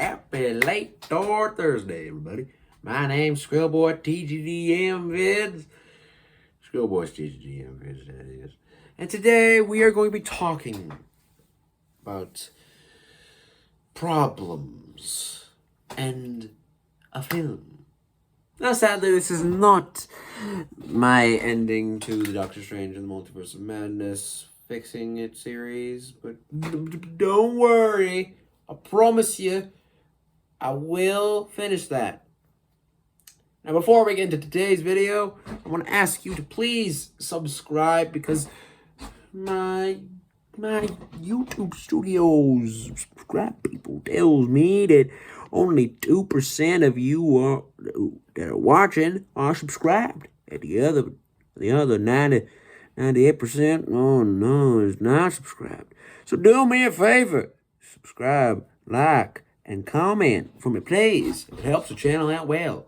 Happy late Thor Thursday, everybody. My name's Skrillboy TGDM Vids. Skrillboy's TGDM Vids, that is. And today we are going to be talking about problems and a film. Now, sadly, this is not my ending to the Doctor Strange and the Multiverse of Madness Fixing It series, but don't worry. I promise you, I will finish that. Now, before we get into today's video, I want to ask you to please subscribe because my YouTube Studios subscribe people tells me that only 2% of you that are watching are subscribed. And the other 98%, oh no, is not subscribed. So do me a favor. Subscribe, like, and comment for me, please. It helps the channel out well.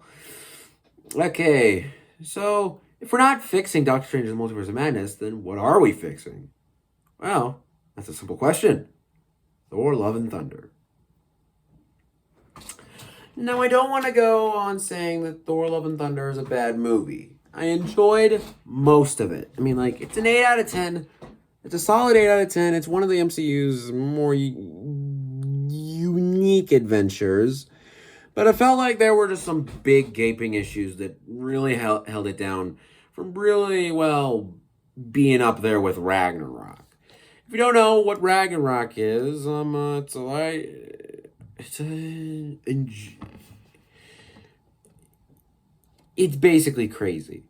Okay, so if we're not fixing Doctor Strange and the Multiverse of Madness, then what are we fixing? Well, that's a simple question. Thor, Love and Thunder. Now, I don't want to go on saying that Thor, Love and Thunder is a bad movie. I enjoyed most of it. I mean, like, it's an 8 out of 10. It's a solid 8 out of 10. It's one of the MCU's more unique adventures. But I felt like there were just some big gaping issues that really held it down from really, well, being up there with Ragnarok. If you don't know what Ragnarok is, it's basically crazy.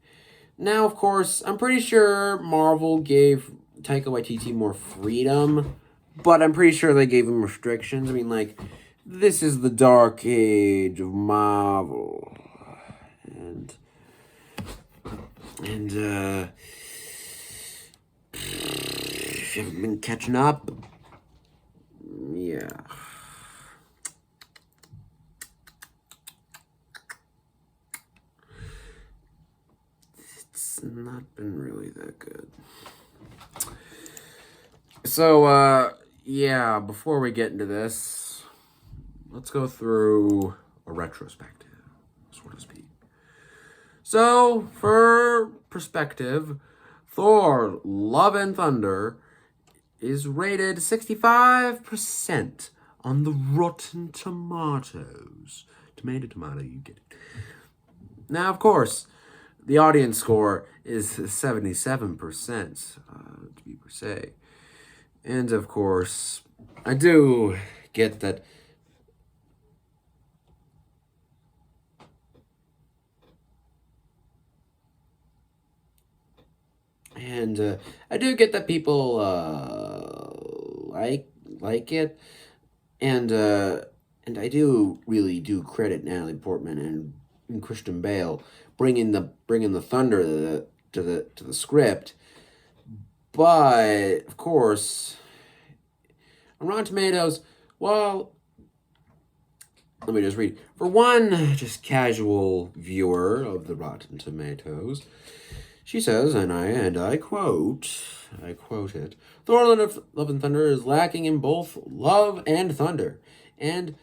Now, of course, I'm pretty sure Marvel gave Taika Waititi more freedom, but I'm pretty sure they gave him restrictions. I mean, like, this is the dark age of Marvel. And if you haven't been catching up, yeah. It's not been really that good. So, yeah, before we get into this, let's go through a retrospective, so to speak. So, for perspective, Thor Love and Thunder is rated 65% on the Rotten Tomatoes. Tomato, you get it. Now, of course, the audience score is 77%, to be per se. And, of course, I do get that I do get that people like it, and I do really do credit Natalie Portman and Christian Bale bringing the thunder to the script, but of course, on Rotten Tomatoes, well, let me just read. For one just casual viewer of the Rotten Tomatoes, she says, and I quote it, Thor Love and Thunder is lacking in both love and thunder, and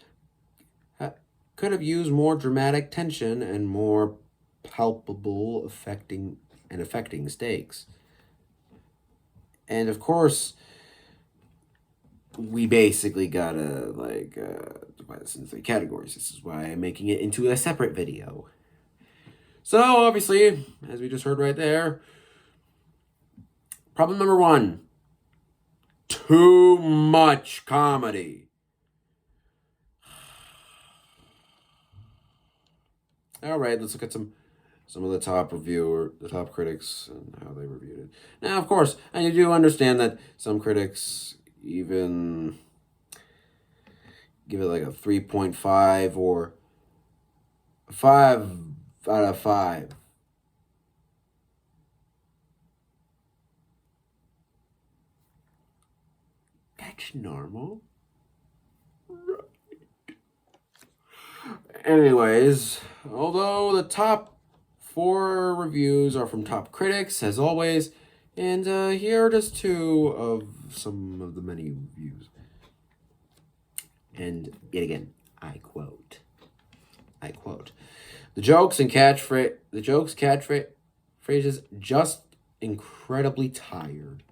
could have used more dramatic tension and more palpable affecting stakes. And of course, we basically gotta divide this into 3 categories. This is why I'm making it into a separate video. So, obviously, as we just heard right there, problem number 1, too much comedy. All right, let's look at some of the top critics and how they reviewed it. Now, of course, I do understand that some critics even give it like a 3.5 or 5 out of 5. That's normal. Right. Anyways, although the top 4 reviews are from top critics, as always, and here are just 2 of some of the many reviews. And yet again, I quote. The catchphrases just incredibly tired.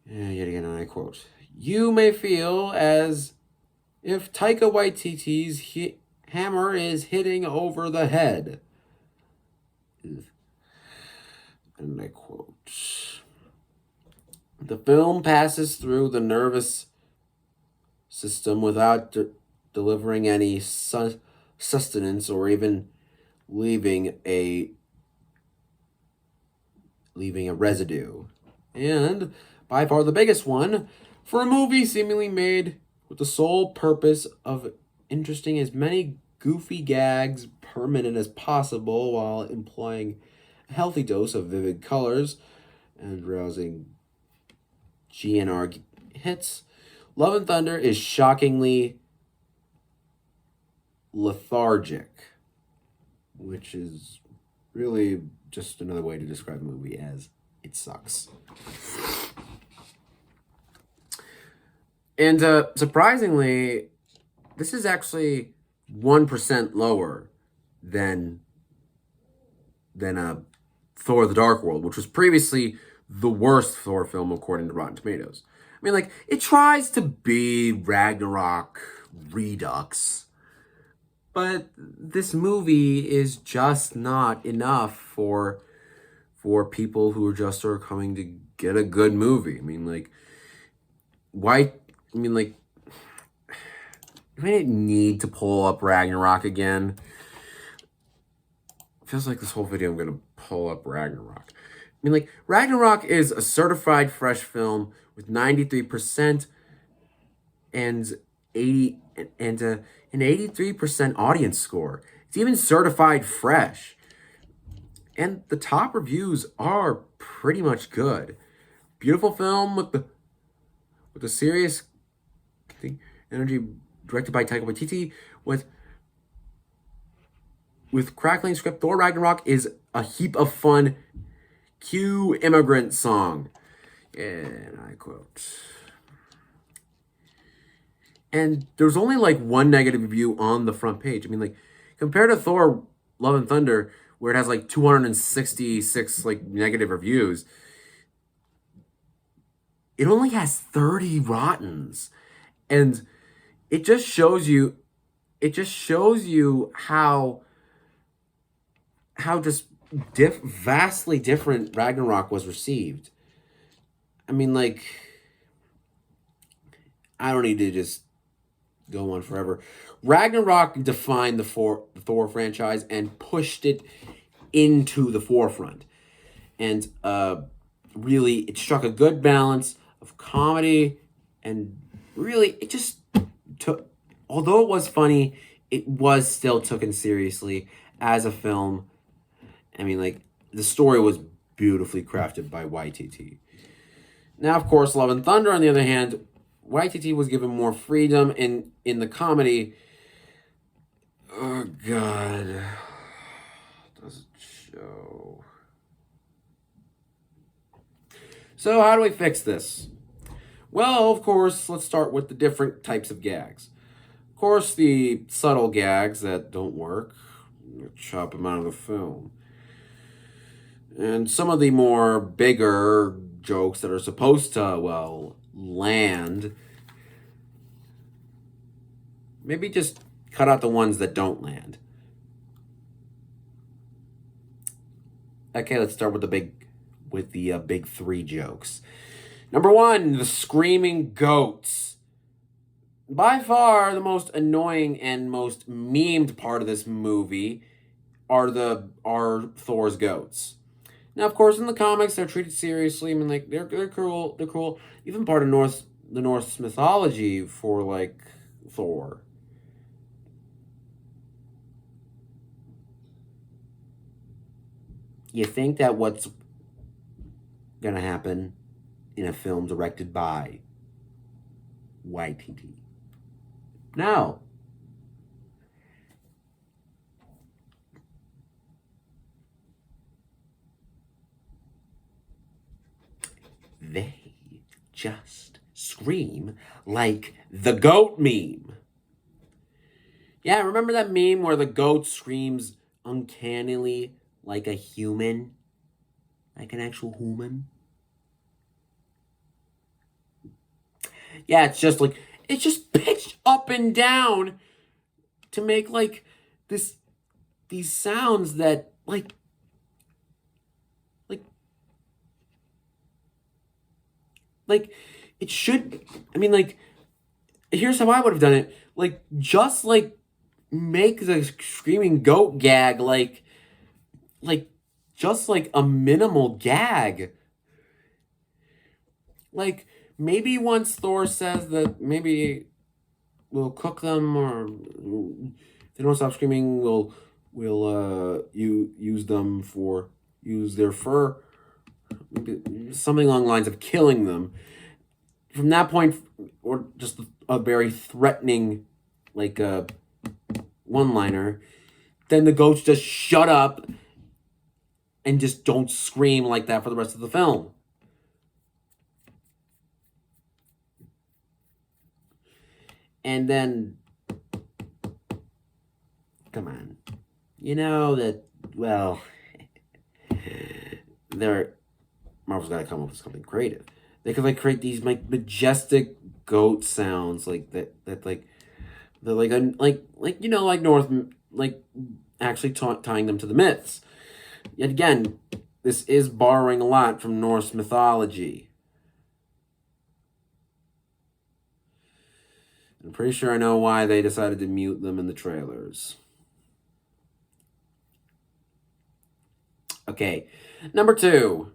Yet again, I quote. You may feel as if Taika Waititi's hammer is hitting over the head. And I quote. The film passes through the nervous system without delivering any sustenance or even leaving a residue. And by far the biggest one, for a movie seemingly made with the sole purpose of interesting as many goofy gags per minute as possible while employing a healthy dose of vivid colors and rousing GNR hits, Love and Thunder is shockingly lethargic, which is really just another way to describe the movie as it sucks. And surprisingly, this is actually 1% lower than Thor: The Dark World, which was previously the worst Thor film according to Rotten Tomatoes. I mean, like, it tries to be Ragnarok Redux, but this movie is just not enough for people who are just sort of coming to get a good movie. I mean, like, why? I mean, like, I didn't need to pull up Ragnarok again. It feels like this whole video I'm going to pull up Ragnarok. I mean, like, Ragnarok is a certified fresh film with 93% and an 83% audience score. It's even certified fresh. And the top reviews are pretty much good. Beautiful film with the serious energy, directed by Taika Waititi, with crackling script. Thor Ragnarok is a heap of fun. Cue immigrant song. And I quote. And there's only like one negative review on the front page. I mean, like, compared to Thor Love and Thunder, where it has like 266 like negative reviews, it only has 30 rottens. And it just shows you how just vastly different Ragnarok was received. I mean, like, I don't need to just go on forever. Ragnarok defined the Thor franchise and pushed it into the forefront. And really, it struck a good balance of comedy, and really, it just took, although it was funny, it was still taken seriously as a film. I mean, like, the story was beautifully crafted by Waititi. Now, of course, Love and Thunder, on the other hand, Waititi was given more freedom in the comedy. Oh, God. Does it show? So, how do we fix this? Well, of course, let's start with the different types of gags. Of course, the subtle gags that don't work, chop them out of the film. And some of the more bigger jokes that are supposed to, well, land, maybe just cut out the ones that don't land. Okay, let's start with the big three jokes. Number one, the screaming goats. By far the most annoying and most memed part of this movie are Thor's goats. Now, of course, in the comics, they're treated seriously. I mean, like, they're cool. They're cool. Even part of the Norse mythology for, like, Thor. You think that what's gonna happen in a film directed by Waititi? No. They just scream like the goat meme. Yeah, remember that meme where the goat screams uncannily like a human? Like an actual human? Yeah, it's just pitched up and down to make like this these sounds that like like it should. I mean, like, here's how I would have done it. Like, just like make the screaming goat gag like just like a minimal gag. Like, maybe once Thor says that maybe we'll cook them, or if they don't stop screaming, we'll use them for use their fur, maybe something along the lines of killing them. From that point, or just a very threatening, like one liner, then the goats just shut up and just don't scream like that for the rest of the film. And then, come on, you know that, well, they're Marvel's got to come up with something creative. They could like create these like majestic goat sounds like that like they're like you know, like North, like actually tying them to the myths. Yet again, this is borrowing a lot from Norse mythology. I'm pretty sure I know why they decided to mute them in the trailers. Okay, number 2.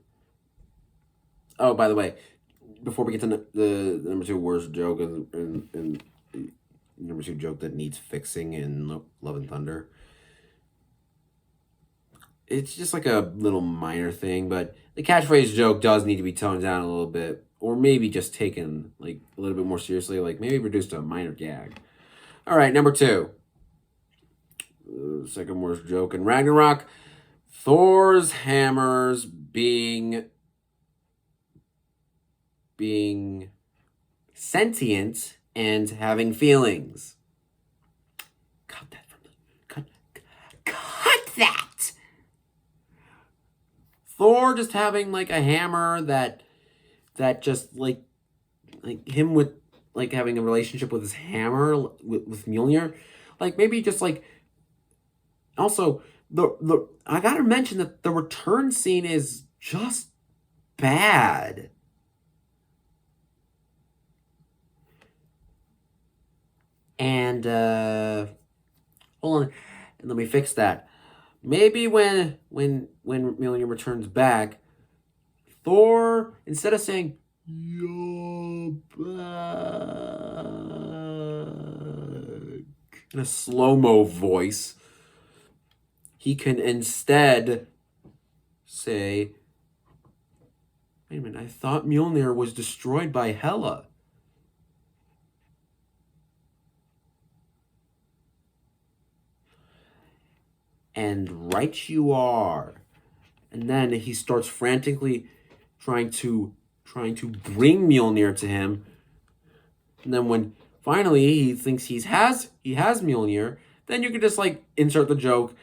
Oh, by the way, before we get to the number 2 worst joke and number 2 joke that needs fixing in Love and Thunder, it's just like a little minor thing, but the catchphrase joke does need to be toned down a little bit, or maybe just taken like a little bit more seriously, like maybe reduced to a minor gag. All right, number 2, second worst joke in Ragnarok: Thor's hammers being sentient and having feelings. Cut that from the cut that. Thor just having like a hammer that just like him with like having a relationship with his hammer with Mjolnir, like maybe just like also the I gotta mention that the return scene is just bad. And hold on, let me fix that. Maybe when Mjolnir returns back, Thor, instead of saying "You're back" in a slow-mo voice, he can instead say, "Wait a minute, I thought Mjolnir was destroyed by Hela." And right you are. And then he starts frantically trying to bring Mjolnir to him. And then when finally he thinks he has Mjolnir, then you can just like insert the joke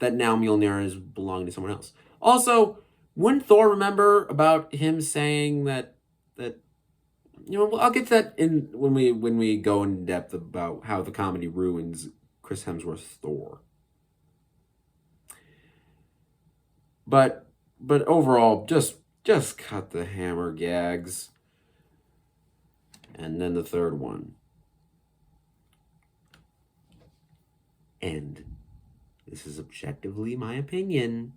that now Mjolnir is belonging to someone else. Also, wouldn't Thor remember about him saying that you know, I'll get to that in when we go in depth about how the comedy ruins Chris Hemsworth's Thor. But overall, just cut the hammer gags. And then the third one. And this is objectively my opinion.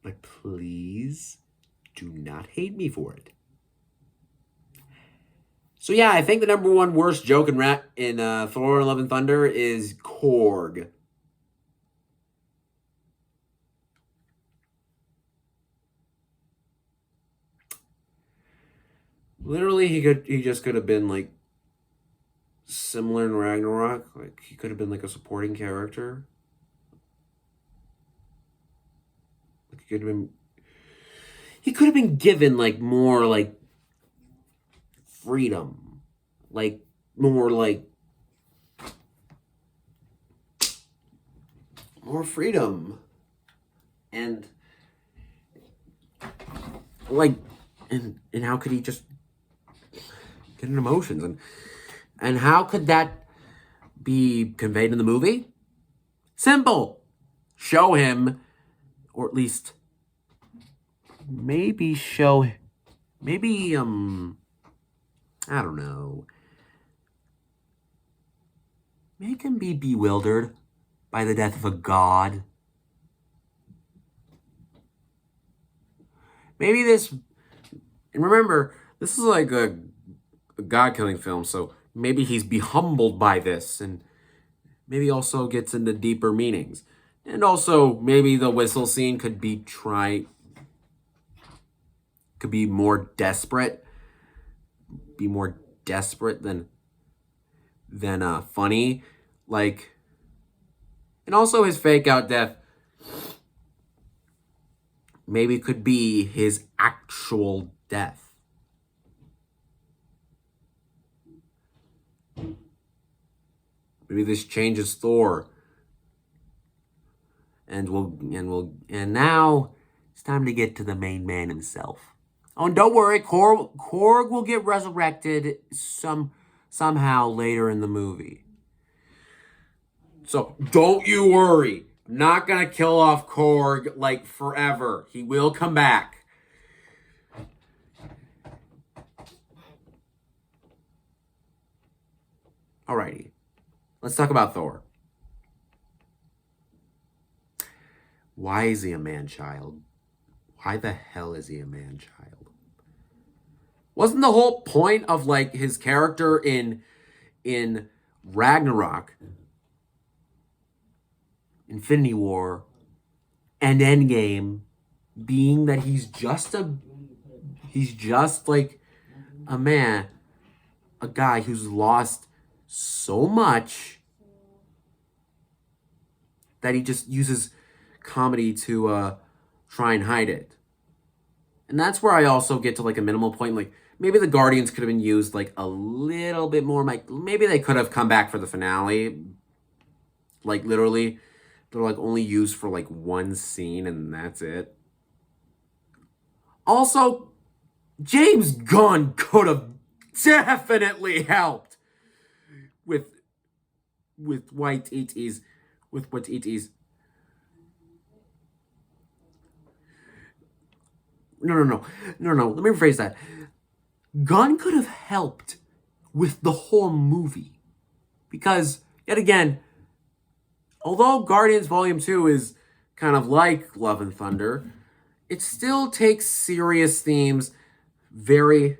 But please do not hate me for it. So yeah, I think the number 1 worst joke in Thor Love and Thunder is Korg. Literally, he just could have been like similar in Ragnarok. Like he could have been like a supporting character. Like he could have been given like more like freedom. Like more like more freedom and like and how could he just get into emotions and how could that be conveyed in the movie? Simple. Show him, or at least maybe show maybe I don't know. Make him be bewildered by the death of a god. Maybe this, and remember, this is like a god-killing film, so maybe he's humbled by this, and maybe also gets into deeper meanings. And also, maybe the whistle scene could be more desperate than funny, like, and also his fake out death maybe could be his actual death. Maybe this changes Thor, and now it's time to get to the main man himself. Oh, and don't worry, Korg will get resurrected somehow later in the movie. So don't you worry. I'm not gonna kill off Korg like forever. He will come back. Alrighty. Let's talk about Thor. Why is he a man-child? Why the hell is he a man-child? Wasn't the whole point of like his character in Ragnarok, Infinity War, and Endgame being that he's just like a man, a guy who's lost so much that he just uses comedy to try and hide it. And that's where I also get to like a minimal point. Like maybe the Guardians could have been used like a little bit more. Like maybe they could have come back for the finale. Like literally, they're like only used for like one scene and that's it. Also, James Gunn could have definitely helped with White ETs. With what ETs. No. Let me rephrase that. Gunn could have helped with the whole movie. Because, yet again, although Guardians Volume 2 is kind of like Love and Thunder, it still takes serious themes very,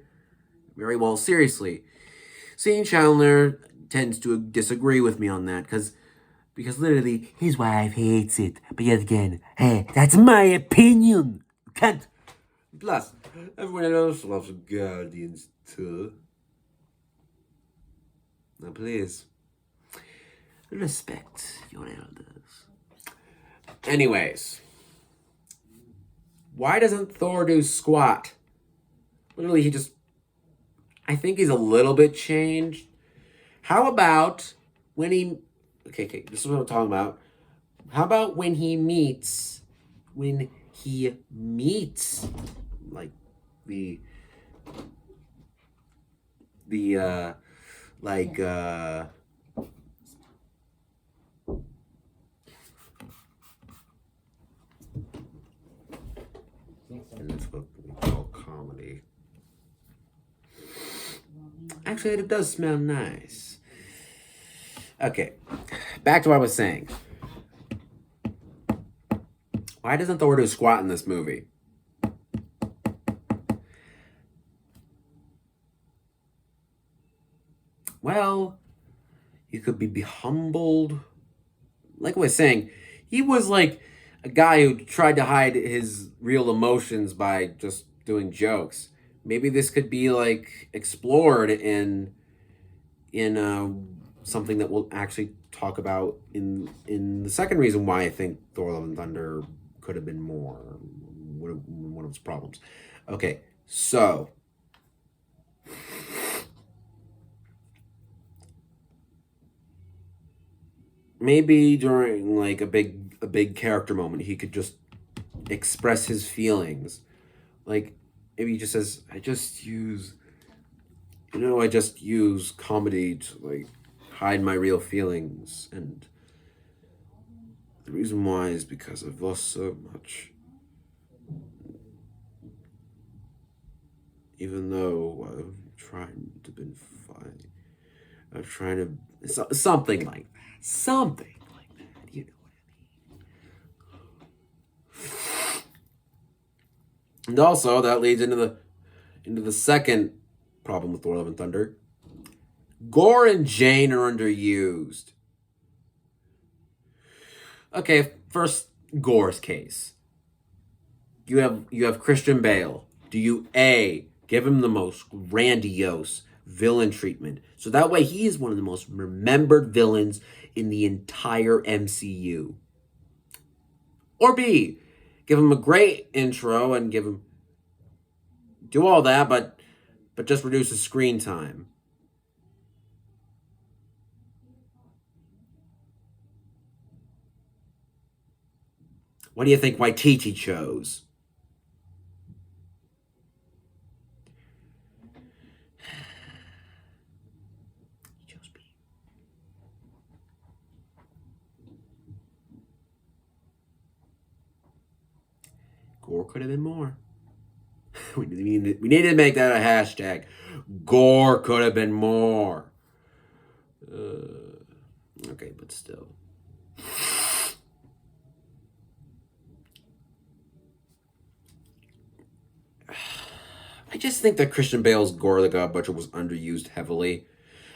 very well seriously. Seeing Chandler tends to disagree with me on that, because literally his wife hates it. But yet again, hey, that's my opinion. You can't. Plus, everyone else loves Guardians too. Now please, respect your elders. Anyways, why doesn't Thor do squat? Literally, I think he's a little bit changed. How about when he... Okay, this is what I'm talking about. How about when he meets... like the and that's what we call comedy. Actually, it does smell nice. Okay, back to what I was saying. Why doesn't Thor do a squat in this movie? Well, he could be humbled. Like I was saying, he was like a guy who tried to hide his real emotions by just doing jokes. Maybe this could be like explored in something that we'll actually talk about in the second reason why I think Thor Love and Thunder could have been more one of its problems. Okay, so maybe during like a big character moment, he could just express his feelings. Like maybe he just says, I just use comedy to like hide my real feelings, and the reason why is because I've lost so much. Even though I'm trying to be fine, I'm trying to something like that. Something like that. You know what I mean? And also that leads into the second problem with Thor Love and Thunder. Gore and Jane are underused. Okay, first Gore's case. You have Christian Bale. Do you A, give him the most grandiose villain treatment, so that way he is one of the most remembered villains in the entire MCU? Or B, give him a great intro and do all that, but just reduce his screen time. What do you think Waititi chose? He chose B. Gore could have been more. we needed to make that a hashtag. Gore could have been more. Okay, but still. I just think that Christian Bale's Gore the God Butcher was underused heavily.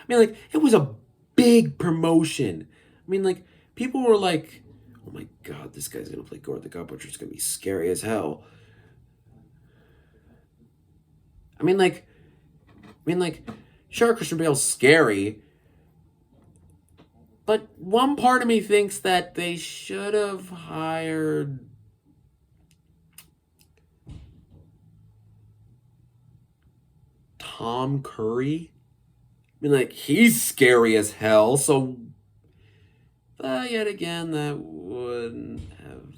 I mean, like, it was a big promotion. I mean, like, people were like, oh my god, this guy's gonna play Gore the God Butcher. It's gonna be scary as hell. I mean, like, sure, Christian Bale's scary, but one part of me thinks that they should have hired Tom Curry. I mean, like, he's scary as hell, so yet again, that wouldn't have.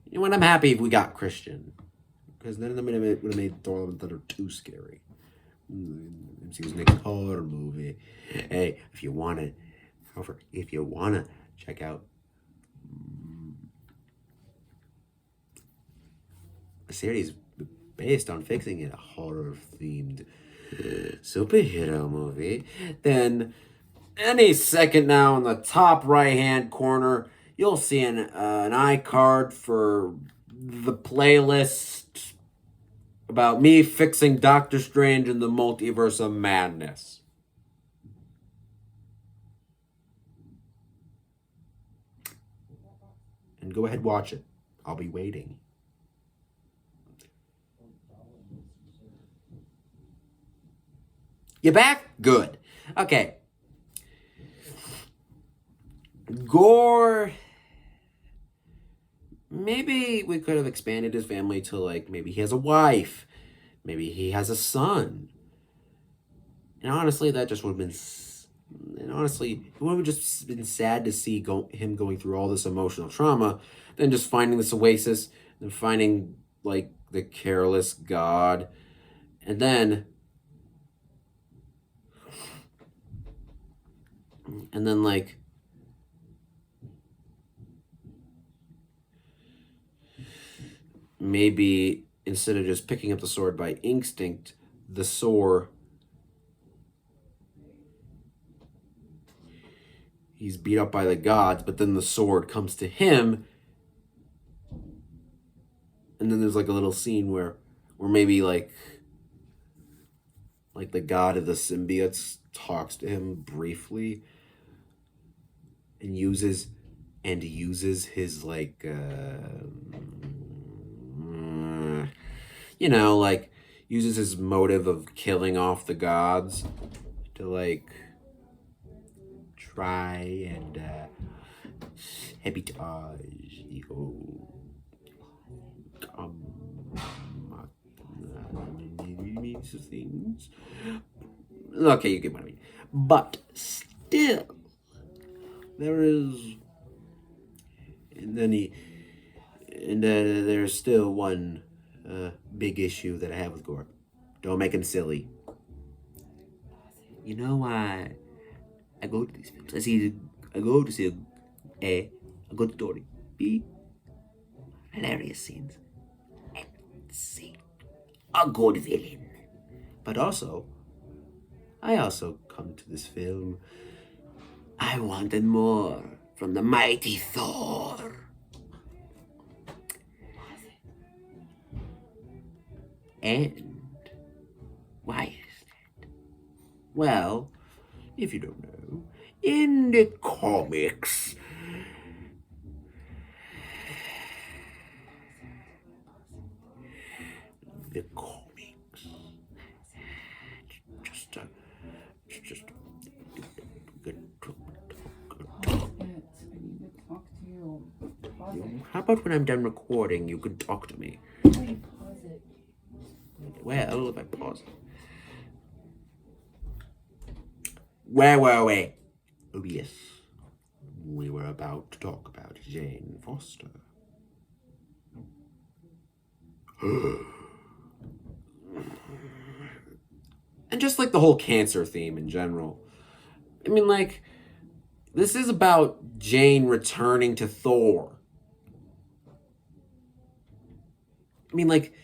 You know what? I'm happy if we got Christian, because then it would have made Thor Love and Thunder too scary. MCU's next horror movie. Hey, if you wanna check out a series based on fixing a horror themed superhero movie, then any second now in the top right hand corner, you'll see an iCard for the playlist about me fixing Doctor Strange in the Multiverse of Madness. And go ahead, watch it. I'll be waiting. You back? Good. Okay. Gore. Maybe we could have expanded his family to, like, maybe he has a wife. Maybe he has a son. And honestly, that just would have been. And honestly, it would have just been sad to see him going through all this emotional trauma, then just finding this oasis, and finding, like, the careless god. And then. Like. Maybe instead of just picking up the sword by instinct, the sword. He's beat up by the gods, but then the sword comes to him. And then there's like a little scene where maybe like the god of the symbiotes talks to him briefly and uses his like like uses his motive of killing off the gods to like try and sabotage the whole things. Okay, you get what I mean. But still, there is, and then he, and there's still one big issue that I have with Gore. Don't make him silly. You know why I go to these films? I go to see a good story. B, hilarious scenes. And C, a good villain. But also, I also come to this film. I wanted more from the mighty Thor. And why is that? Well, if you don't know, in the comics, the comics, just just how about when I'm done recording, you can talk to me? Well, if I pause it. Where were we? Oh, yes. We were about to talk about Jane Foster. And just like the whole cancer theme in general. I mean, like, this is about Jane returning to Thor. I mean, like,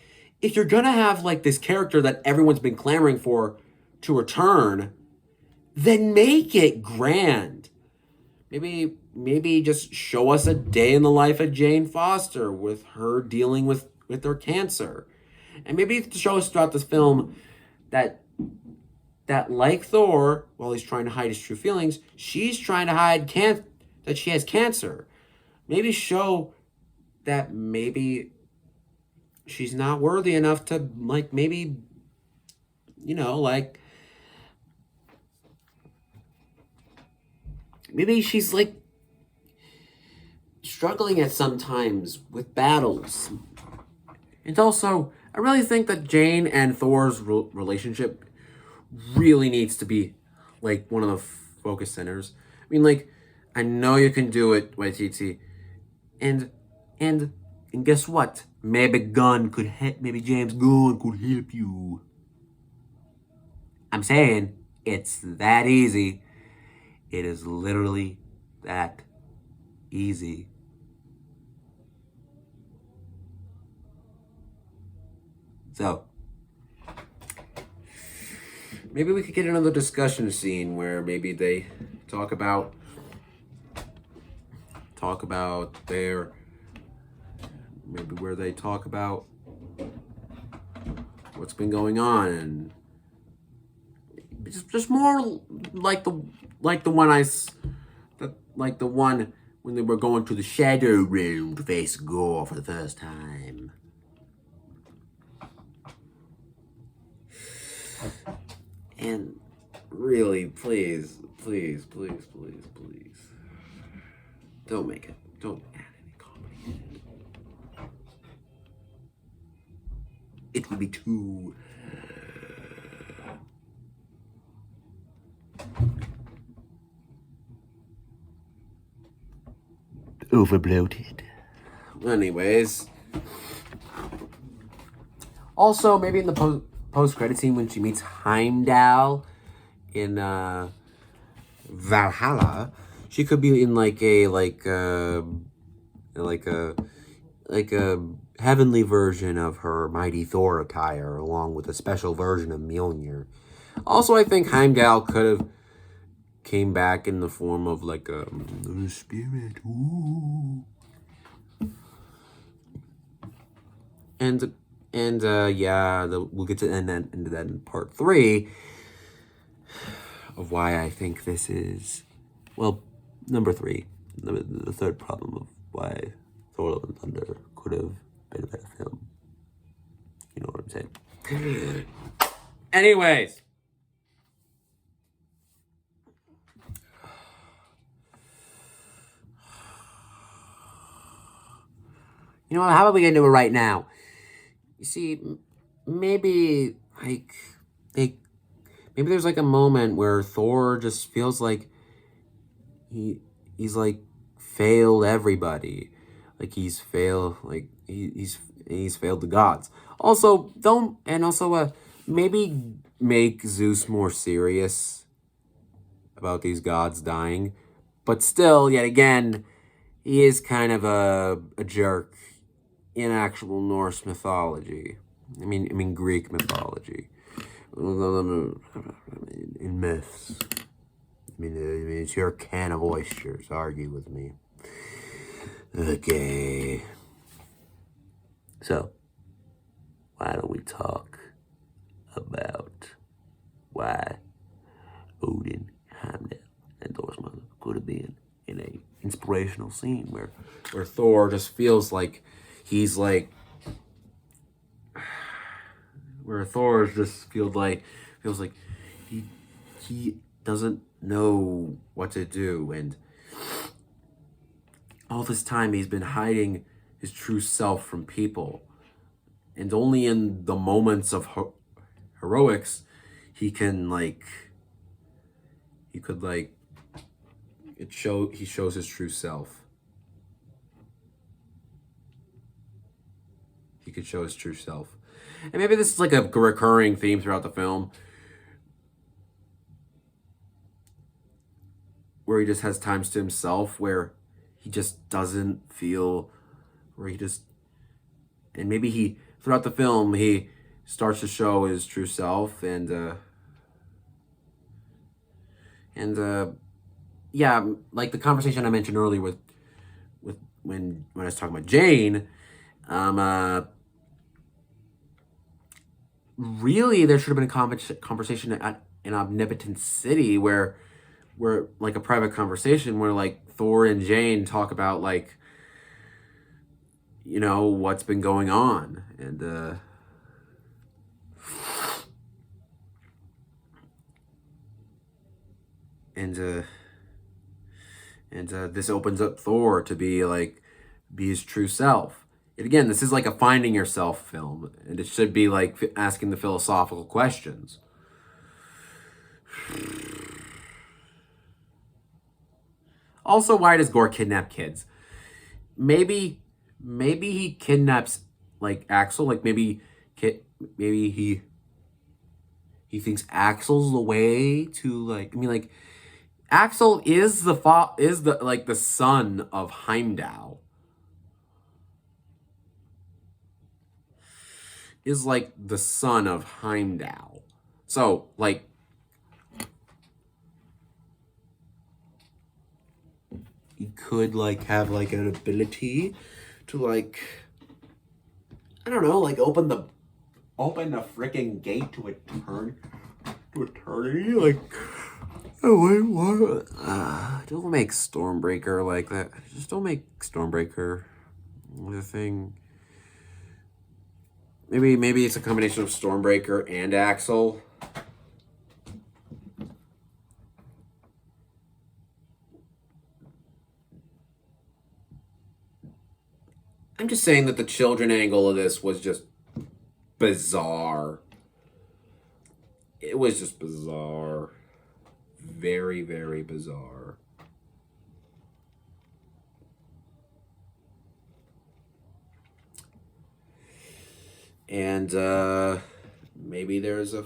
if you're gonna have, like, this character that everyone's been clamoring for to return, then make it grand. Maybe just show us a day in the life of Jane Foster with her dealing with her cancer. And maybe show us throughout this film that like Thor, while he's trying to hide his true feelings, she's trying to hide that she has cancer. Maybe show that maybe she's not worthy enough to, like, maybe, you know, like, maybe she's, like, struggling at sometimes with battles. And also, I really think that Jane and Thor's relationship really needs to be, like, one of the focus centers. I mean, like, I know you can do it, YTT. And guess what? Maybe James Gunn could help you. I'm saying it's that easy. It is literally that easy. So, maybe we could get another discussion scene where maybe they talk about their, maybe where they talk about what's been going on, and just more like the one when they were going to the Shadow Room to face Gore for the first time. And really, please, don't add any comedy. It would be too overbloated. Anyways, also maybe in the post-credit scene when she meets Heimdall in Valhalla, she could be in like a heavenly version of her mighty Thor attire, along with a special version of Mjolnir. Also, I think Heimdall could have came back in the form of like a spirit. Ooh. And yeah, we'll get to into that in part 3 of why I think this is, well, number 3, the third problem of why Thor Love and Thunder could have been a better film. You know what I'm saying? Anyways. You know what, how about we get into it right now? You see, maybe there's like a moment where Thor just feels like he's like failed everybody. Like he's failed he's failed the gods. Also, maybe make Zeus more serious about these gods dying. But still, yet again, he is kind of a jerk in actual Norse mythology. I mean Greek mythology. In myths. It's your can of oysters. Argue with me. Okay. So, why don't we talk about why Odin, Heimdall, and Thor's mother could have been in a inspirational scene where Thor just feels like he's like, where Thor just feels like he doesn't know what to do, and all this time he's been hiding his true self from people, and only in the moments of heroics he shows his true self. He could show his true self. And maybe this is like a recurring theme throughout the film, where he just has times to himself where he just doesn't feel, and maybe he, throughout the film, he starts to show his true self, and yeah, like the conversation I mentioned earlier with when I was talking about Jane, really there should have been a conversation at an omnipotent city where like a private conversation where like Thor and Jane talk about like, what's been going on, and this opens up Thor to be his true self. And again, this is like a finding yourself film, and it should be like asking the philosophical questions. Also, why does Gore kidnap kids? Maybe he kidnaps like Axel. Like maybe he thinks Axel's the way to Axel is the son of Heimdall. Is like the son of Heimdall. So like he could have an ability to I don't know, open a freaking gate to eternity. Oh wait, what? Don't make Stormbreaker like that. Just don't make Stormbreaker the thing. Maybe it's a combination of Stormbreaker and Axel. I'm just saying that the children angle of this was just bizarre. It was just bizarre. Very, very bizarre. And maybe there's a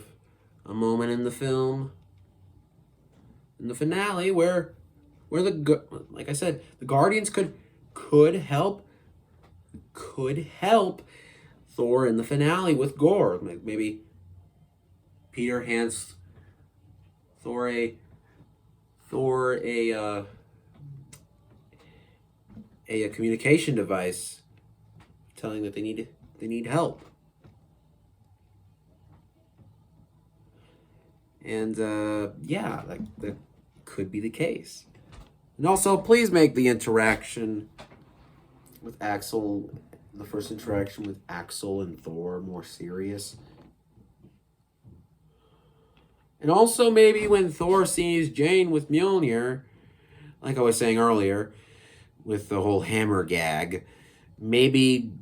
moment in the film, in the finale, where like I said, the Guardians could help Thor in the finale with Gore. Maybe Peter hands Thor a communication device, telling that they need help. And yeah, that could be the case. And also, please make the interaction with Axel, the first interaction with Axel and Thor, more serious. And also, maybe when Thor sees Jane with Mjolnir, like I was saying earlier, with the whole hammer gag, maybe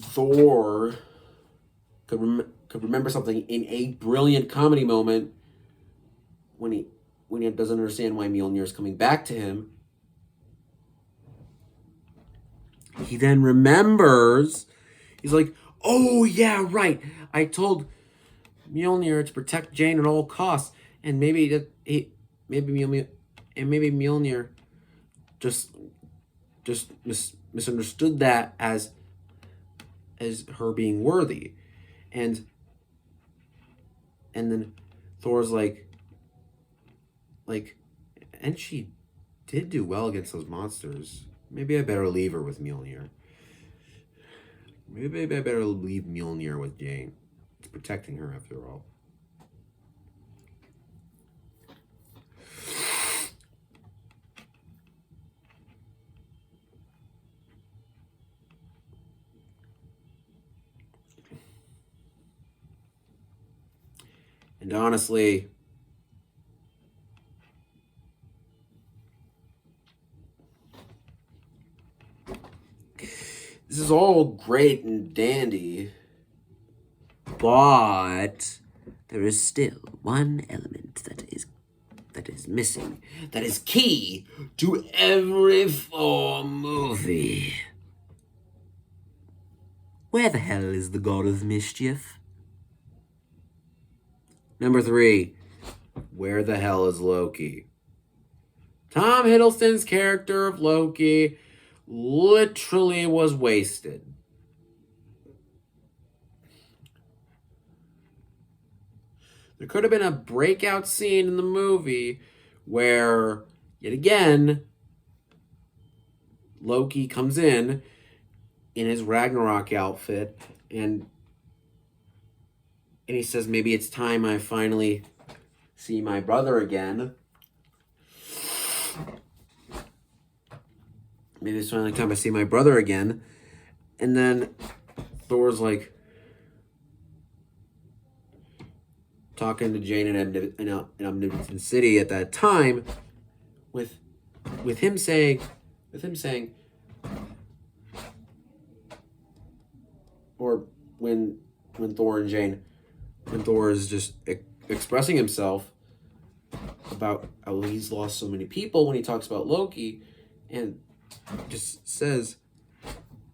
Thor could remember something in a brilliant comedy moment when when he doesn't understand why Mjolnir is coming back to him, he then remembers. He's like, oh yeah, right. I told Mjolnir to protect Jane at all costs, and maybe Mjolnir just misunderstood that as her being worthy, and then Thor's like, and she did do well against those monsters. Maybe I better leave her with Mjolnir. Maybe I better leave Mjolnir with Jane. It's protecting her after all. And honestly, this is all great and dandy, but there is still one element that is missing, that is key to every Thor movie. Where the hell is the God of Mischief? Number 3, where the hell is Loki? Tom Hiddleston's character of Loki literally was wasted. There could have been a breakout scene in the movie where, yet again, Loki comes in his Ragnarok outfit and he says, maybe it's time I finally see my brother again. Maybe it's finally time I see my brother again. And then Thor's like talking to Jane in Omnipotent City at that time with him saying, or when Thor and Jane, when Thor is just expressing himself about how he's lost so many people when he talks about Loki, and just says,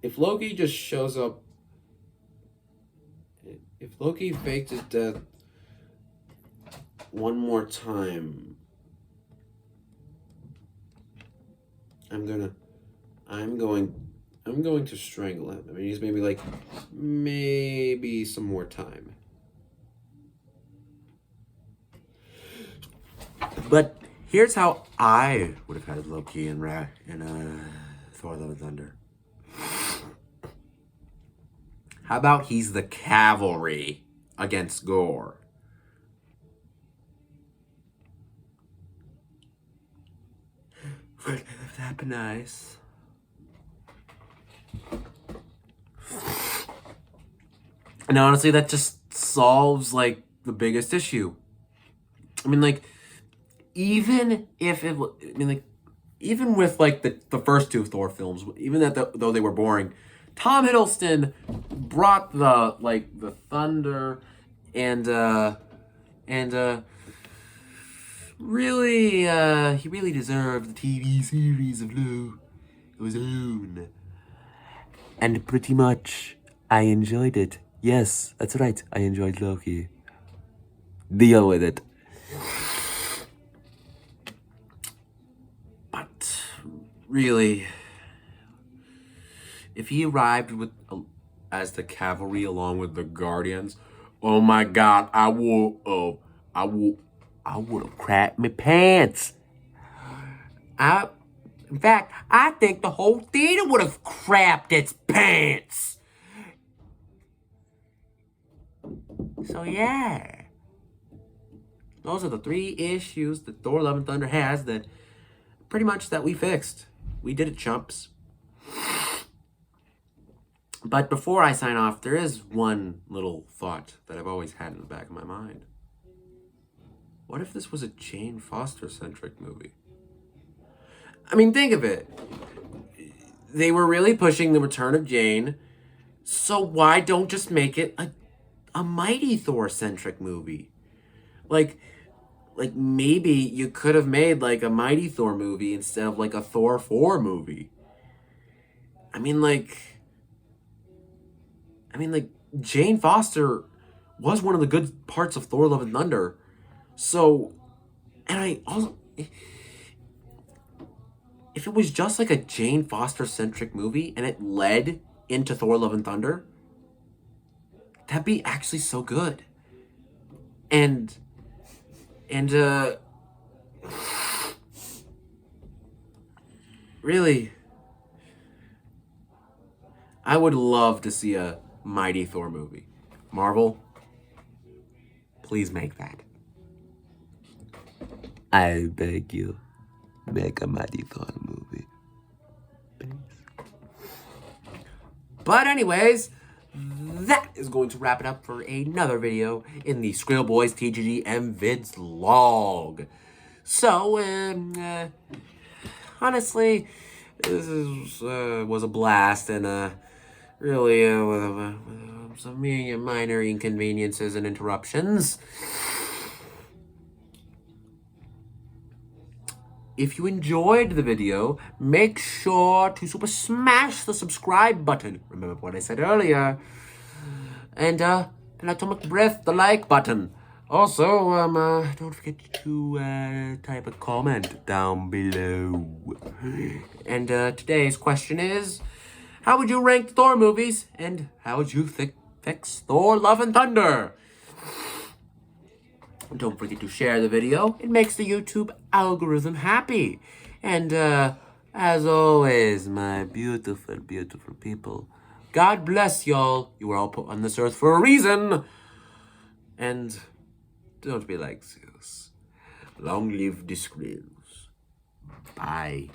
if Loki just shows up, if Loki faked his death one more time, I'm going to strangle him. I mean, he's maybe some more time. But here's how I would have had Loki in Thor Love and Thunder. How about he's the cavalry against Gore? Would that be nice? And honestly, that just solves the biggest issue. I mean, even if it, even with the first 2 Thor films, even though they were boring, Tom Hiddleston brought the thunder and really he really deserved the TV series of his own. And pretty much I enjoyed it. Yes, that's right. I enjoyed Loki. Deal with it. But really, if he arrived as the cavalry along with the Guardians, oh my God, I would have crapped my pants. In fact, I think the whole theater would have crapped its pants. So yeah, those are the 3 issues that Thor Love and Thunder has that pretty much that we fixed. We did it, chumps. But before I sign off, there is one little thought that I've always had in the back of my mind. What if this was a Jane Foster-centric movie? I mean, think of it. They were really pushing the return of Jane, so why don't just make it a Mighty Thor-centric movie? like, maybe you could have made, like, a Mighty Thor movie instead of, like, a Thor 4 movie. I mean, like, Jane Foster was one of the good parts of Thor Love and Thunder. So, and I also, if it was just like a Jane Foster-centric movie and it led into Thor Love and Thunder, that'd be actually so good. And really, I would love to see a Mighty Thor movie. Marvel, please make that. I beg you, make a Mighty Thor movie. Please. But anyways, that is going to wrap it up for another video in the Skrill Boys TGG and Vids log. So, honestly, this was a blast, and really with some minor inconveniences and interruptions. If you enjoyed the video, make sure to super smash the subscribe button. Remember what I said earlier. And atomic breath, the like button. Also, don't forget to type a comment down below. And today's question is, how would you rank Thor movies? And how would you fix Thor Love and Thunder? Don't forget to share the video. It makes the YouTube algorithm happy. And as always, my beautiful, beautiful people, God bless y'all. You were all put on this earth for a reason. And don't be like Zeus. Long live the Skrills. Bye.